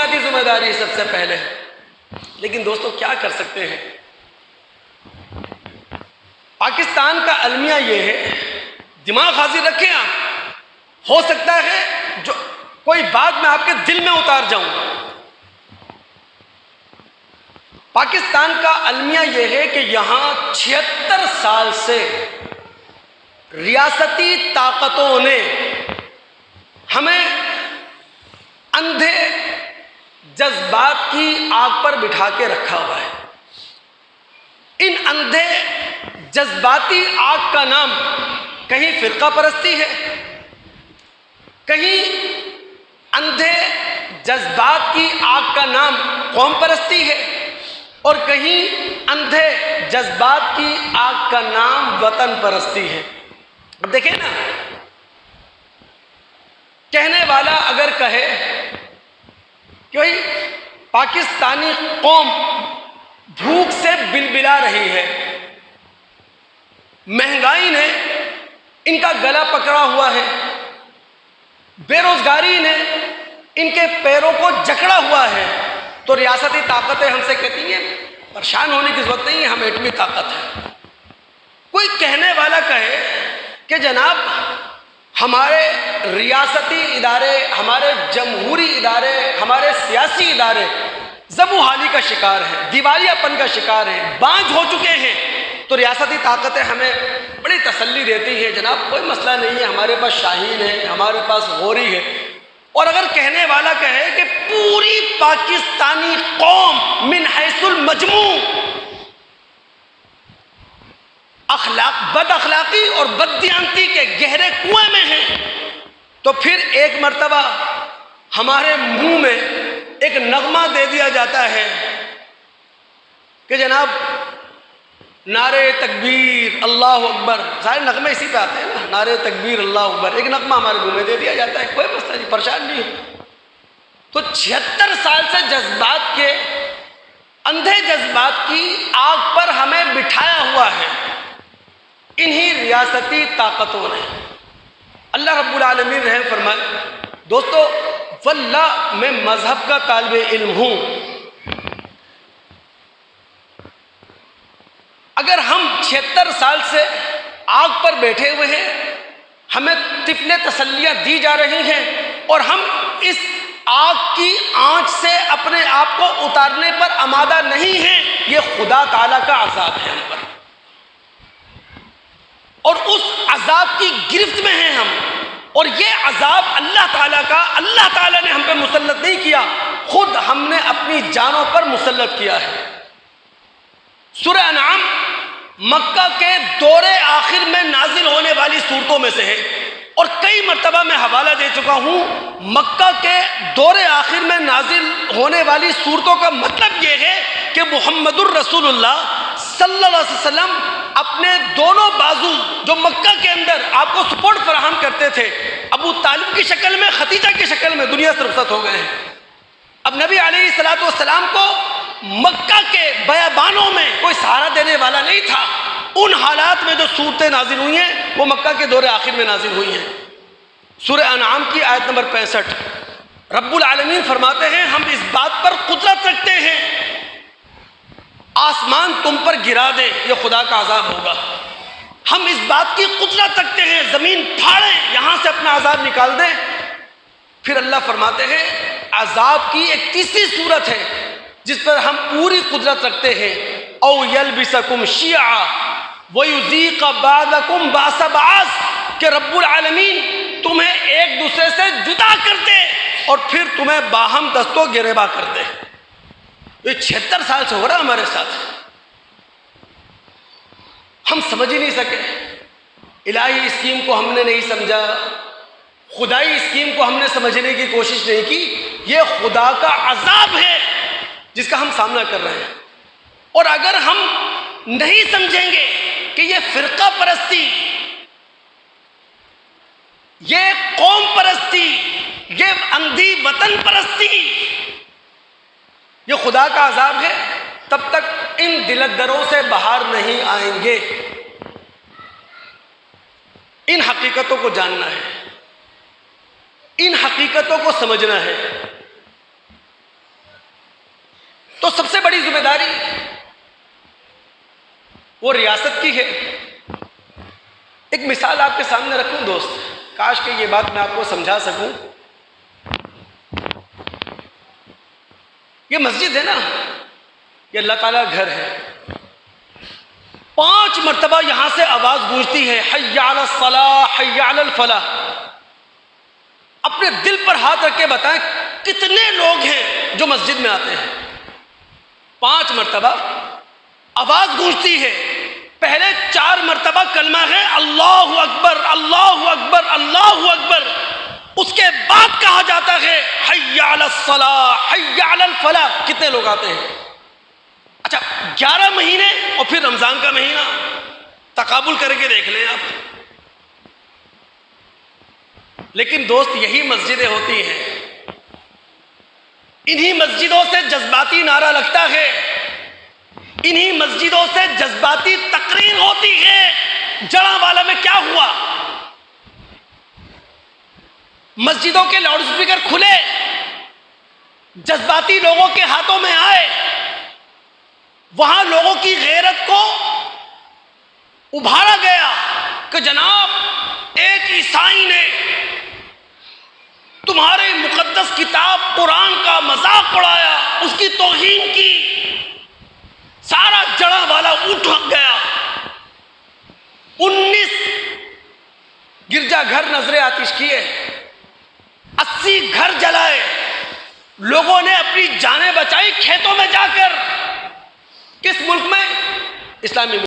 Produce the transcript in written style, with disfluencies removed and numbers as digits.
بنیادی ذمہ داری سب سے پہلے. لیکن دوستو کیا کر سکتے ہیں؟ پاکستان کا المیہ یہ ہے، دماغ حاضر رکھیں آپ، ہو سکتا ہے جو کوئی بات میں آپ کے دل میں اتار جاؤں. پاکستان کا المیہ یہ ہے کہ یہاں 76 سال سے ریاستی طاقتوں نے ہمیں اندھے جذبات کی آگ پر بٹھا کے رکھا ہوا ہے. ان اندھے جذباتی آگ کا نام کہیں فرقہ پرستی ہے، کہیں اندھے جذبات کی آگ کا نام قوم پرستی ہے، اور کہیں اندھے جذبات کی آگ کا نام وطن پرستی ہے. اب دیکھیں نا، کہنے والا اگر کہے کہ بھائی پاکستانی قوم بھوک سے بلبلا رہی ہے، مہنگائی نے ان کا گلا پکڑا ہوا ہے، بے روزگاری نے ان کے پیروں کو جکڑا ہوا ہے، تو ریاستی طاقتیں ہم سے کہتی ہیں پریشان ہونے کی ضرورت نہیں ہے، ہم ایٹمی طاقت ہے. کوئی کہنے والا کہے کہ جناب ہمارے ریاستی ادارے، ہمارے جمہوری ادارے، ہمارے سیاسی ادارے زبوں حالی کا شکار ہیں، دیوالیہ پن کا شکار ہیں، بانجھ ہو چکے ہیں، تو ریاستی طاقتیں ہمیں بڑی تسلی دیتی ہیں، جناب کوئی مسئلہ نہیں ہے، ہمارے پاس شاہین ہے، ہمارے پاس غوری ہے. اور اگر کہنے والا کہے کہ پوری پاکستانی قوم من حیث المجموع بد اخلاقی اور بددیانتی کے گہرے کنویں میں ہیں، تو پھر ایک مرتبہ ہمارے منہ میں ایک نغمہ دے دیا جاتا ہے کہ جناب نعرے تکبیر اللہ اکبر، سارے نغمے اسی پہ آتے ہیں نا، نعرے تکبیر اللہ اکبر، ایک نغمہ ہمارے منہ میں دے دیا جاتا ہے، کوئی مسئلہ نہیں، پریشان نہیں ہو. تو 76 سال سے جذبات کے، اندھے جذبات کی آگ پر ہمیں بٹھایا ہوا ہے انہی ریاستی طاقتوں نے. اللہ رب العالمین رحم فرمائے. دوستو واللہ میں مذہب کا طالب علم ہوں، اگر ہم 76 سال سے آگ پر بیٹھے ہوئے ہیں، ہمیں طفل تسلیاں دی جا رہی ہیں، اور ہم اس آگ کی آنچ سے اپنے آپ کو اتارنے پر آمادہ نہیں ہیں، یہ خدا تعالیٰ کا عذاب ہے ہم پر، اور اس عذاب کی گرفت میں ہیں ہم. اور یہ عذاب اللہ تعالیٰ کا، اللہ تعالیٰ نے ہم پہ مسلط نہیں کیا، خود ہم نے اپنی جانوں پر مسلط کیا ہے. سورہ انعام مکہ کے دور آخر میں نازل ہونے والی صورتوں میں سے ہے، اور کئی مرتبہ میں حوالہ دے چکا ہوں. مکہ کے دور آخر میں نازل ہونے والی صورتوں کا مطلب یہ ہے کہ محمد الرسول اللہ صلی اللہ علیہ وسلم اپنے دونوں بازو جو مکہ کے اندر آپ کو سپورٹ فراہم کرتے تھے، ابو طالب کی شکل میں، ختیجہ کی شکل میں دنیا سے رخصت ہو گئے ہیں. اب نبی علیہ الصلوۃ والسلام کو مکہ کے بیابانوں میں کوئی سہارا دینے والا نہیں تھا. ان حالات میں جو صورتیں نازل ہوئی ہیں وہ مکہ کے دور آخر میں نازل ہوئی ہیں. سورہ انعام کی آیت نمبر 65 رب العالمین فرماتے ہیں ہم اس بات پر قدرت رکھتے ہیں آسمان تم پر گرا دے، یہ خدا کا عذاب ہوگا. ہم اس بات کی قدرت رکھتے ہیں زمین پھاڑیں، یہاں سے اپنا عذاب نکال دیں. پھر اللہ فرماتے ہیں عذاب کی ایک تیسری صورت ہے جس پر ہم پوری قدرت رکھتے ہیں، او یلبسکم شیعا ویذیق بعضکم بأس بعض، کہ رب العالمین تمہیں ایک دوسرے سے جدا کر دے اور پھر تمہیں باہم دست و گریباں کر دے. یہ 76 سال سے ہو رہا ہمارے ساتھ، ہم سمجھ ہی نہیں سکے. الہی اسکیم کو ہم نے نہیں سمجھا، خدائی اسکیم کو ہم نے سمجھنے کی کوشش نہیں کی. یہ خدا کا عذاب ہے جس کا ہم سامنا کر رہے ہیں. اور اگر ہم نہیں سمجھیں گے کہ یہ فرقہ پرستی، یہ قوم پرستی، یہ اندھی وطن پرستی یہ خدا کا عذاب ہے، تب تک ان دلدروں سے باہر نہیں آئیں گے. ان حقیقتوں کو جاننا ہے، ان حقیقتوں کو سمجھنا ہے. بڑی ذمہ داری وہ ریاست کی ہے۔ ایک مثال آپ کے سامنے رکھوں دوست، کاش کہ یہ بات میں آپ کو سمجھا سکوں۔ یہ مسجد ہے نا، یہ اللہ تعالیٰ کا گھر ہے۔ 5 مرتبہ یہاں سے آواز گونجتی ہے، حی علی الصلاح حی علی الفلاح۔ اپنے دل پر ہاتھ رکھ کے بتائیں کتنے لوگ ہیں جو مسجد میں آتے ہیں؟ 5 مرتبہ آواز گونجتی ہے۔ پہلے 4 مرتبہ کلمہ ہے اللہ اکبر اللہ اکبر اللہ اکبر، اس کے بعد کہا جاتا ہے حی علی الصلاح حی علی الفلاح۔ کتنے لوگ آتے ہیں؟ اچھا 11 مہینے اور پھر رمضان کا مہینہ، تقابل کر کے دیکھ لیں آپ۔ لیکن دوست یہی مسجدیں ہوتی ہیں، انہی مسجدوں سے جذباتی نعرہ لگتا ہے، انہی مسجدوں سے جذباتی تقریر ہوتی ہے۔ جڑاں میں کیا ہوا؟ مسجدوں کے لاؤڈ سپیکر کھلے، جذباتی لوگوں کے ہاتھوں میں آئے، وہاں لوگوں کی غیرت کو ابھارا گیا کہ جناب ایک عیسائی نے تمہارے مقدس کتاب قرآن کا مذاق اڑایا، اس کی توہین کی، سارا جڑاں والا اٹھ گیا۔ 19 گرجا گھر نظر آتش کیے، 80 گھر جلائے، لوگوں نے اپنی جانیں بچائی کھیتوں میں جا کر۔ کس ملک میں؟ اسلامی ملک۔